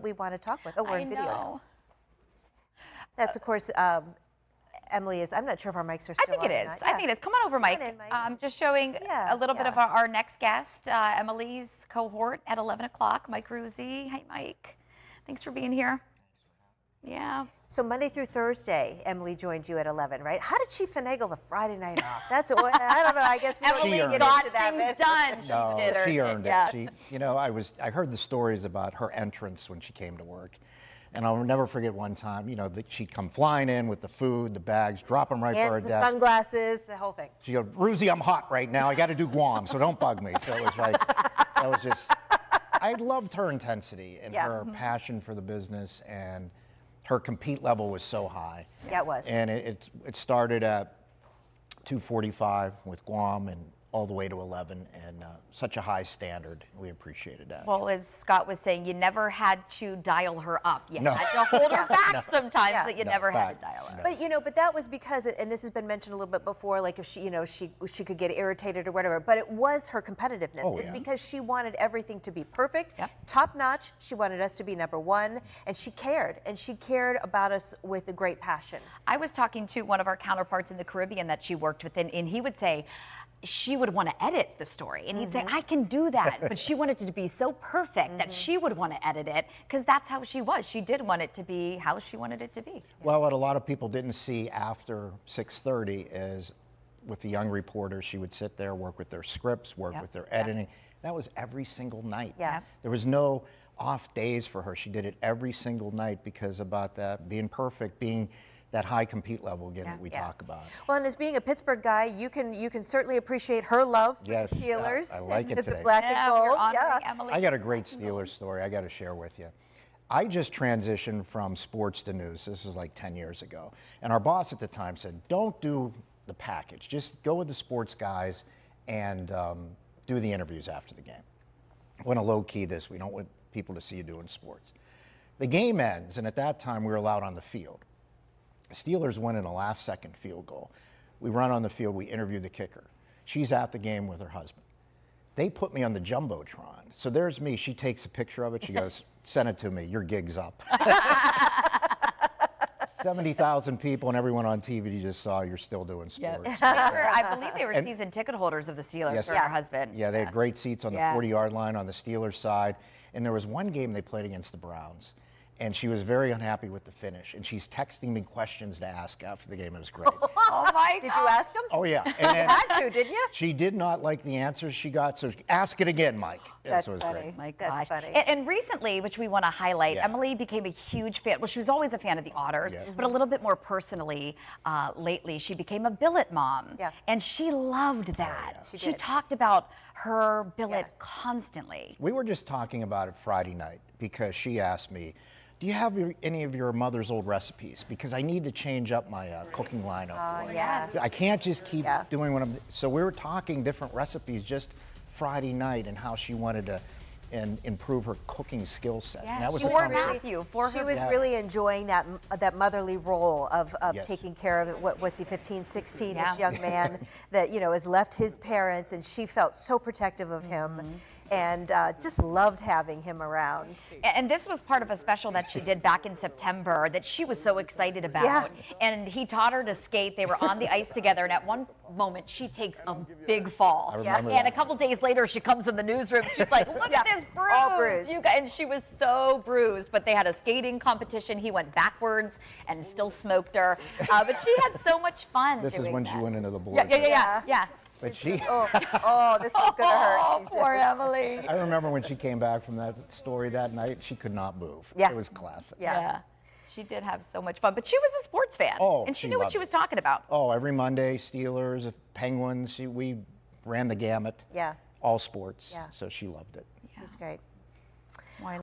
we want to talk with. Oh, we're in video now. know. That's, of course, Emily is. I'm not sure if our mics are still on. I think it is. I think it is. Come on over, Mike. in, Mike. Just showing a little bit of our next guest, Emily's cohort at 11 o'clock, Mike Ruzzi. Hi, Mike. Thanks for being here. Yeah. So Monday through Thursday, Emily joined you at 11, right? How did she finagle the Friday night off? That's I don't know. I guess we don't Emily get got into that. things done. No, she did her. she earned Yeah. it. She, you know, I heard the stories about her entrance when she came to work. And I'll never forget one time, you know, that she'd come flying in with the food, the bags, drop them right for her the desk. sunglasses, the whole thing. She goes, Ruzzi, I'm hot right now. I got to do Guam, so don't bug me. So it was like, that was just, I loved her intensity and her passion for the business, and her compete level was so high. Yeah, it was. And it started at 245 with Guam and all the way to 11, and such a high standard. We appreciated that. Well, as Scott was saying, you never had to dial her up. You No. had to hold her back sometimes, but you never had to back. dial her up. But but that was because, and this has been mentioned a little bit before, like if she, she could get irritated or whatever. But it was her competitiveness. Oh, it's yeah. because she wanted everything to be perfect, Yep. top notch. She wanted us to be number one, and she cared about us with a great passion. I was talking to one of our counterparts in the Caribbean that she worked with, and he would say she would want to edit the story. And he'd say, I can do that. But she wanted it to be so perfect that she would want to edit it, because that's how she was. She did want it to be how she wanted it to be. Well, what a lot of people didn't see after 6:30 is with the young reporters, she would sit there, work with their scripts, work with their editing. That was every single night. Yeah. There was no off days for her. She did it every single night because about that, being perfect, being that high compete level again that we talk about. Well, and as being a Pittsburgh guy, you can certainly appreciate her love for Yes, the Steelers. I like it the today. black and we're gold. honoring Emily. I got a great Steelers story I got to share with you. I just transitioned from sports to news. This is like 10 years ago. And our boss at the time said, don't do the package. Just go with the sports guys and do the interviews after the game. I want to low key this. We don't want people to see you doing sports. The game ends, and at that time we were allowed on the field. Steelers win in a last-second field goal. We run on the field. We interview the kicker. She's at the game with her husband. They put me on the Jumbotron. So there's me. She takes a picture of it. She goes, send it to me. Your gig's up. 70,000 people and everyone on TV just saw you're still doing sports. I believe they were season ticket holders of the Steelers, Yes. for her husband. Yeah, they had great seats on the 40-yard line on the Steelers side. And there was one game they played against the Browns. And she was very unhappy with the finish. And she's texting me questions to ask after the game. It was great. Oh, my God. Did you ask them? Oh, yeah. And You then had to, didn't you? she did not like the answers she got, so ask it again, Mike. That's So it was funny. great. My That's gosh. funny. And recently, which we want to highlight, Yeah. Emily became a huge fan. Well, she was always a fan of the Otters, Yes. but a little bit more personally lately, she became a billet mom. Yeah. And she loved that. She She did. talked about her billet Yeah. constantly. We were just talking about it Friday night because she asked me, do you have any of your mother's old recipes? Because I need to change up my cooking lineup. for it. Yes. I can't just keep doing what I'm. So we were talking different recipes just Friday night and how she wanted to improve her cooking skill set. Yeah, And that was she the wore conversation. Matthew for She her. was Yeah. really enjoying that motherly role of Yes. taking care of it. What's he, 15, 16, Yeah. this young man that, has left his parents, and she felt so protective of him and just loved having him around. And this was part of a special that she did back in September that she was so excited about. Yeah. And he taught her to skate. They were on the ice together. And at one moment, she takes a big fall. I remember And that. a couple days later, she comes in the newsroom. She's like, look at this bruise. All bruised. You guys, and she was so bruised. But they had a skating competition. He went backwards and still smoked her. But she had so much fun This is doing when that. she went into the board. Yeah. But she, Oh, this one's gonna hurt. Oh, she said. poor Emily. I remember when she came back from that story that night, she could not move. Yeah. It was classic. Yeah. She did have so much fun, but she was a sports fan. Oh, and she she knew what loved she was it. talking about. Oh, every Monday, Steelers, Penguins, we ran the gamut. Yeah. All sports. Yeah. So she loved it. It was great.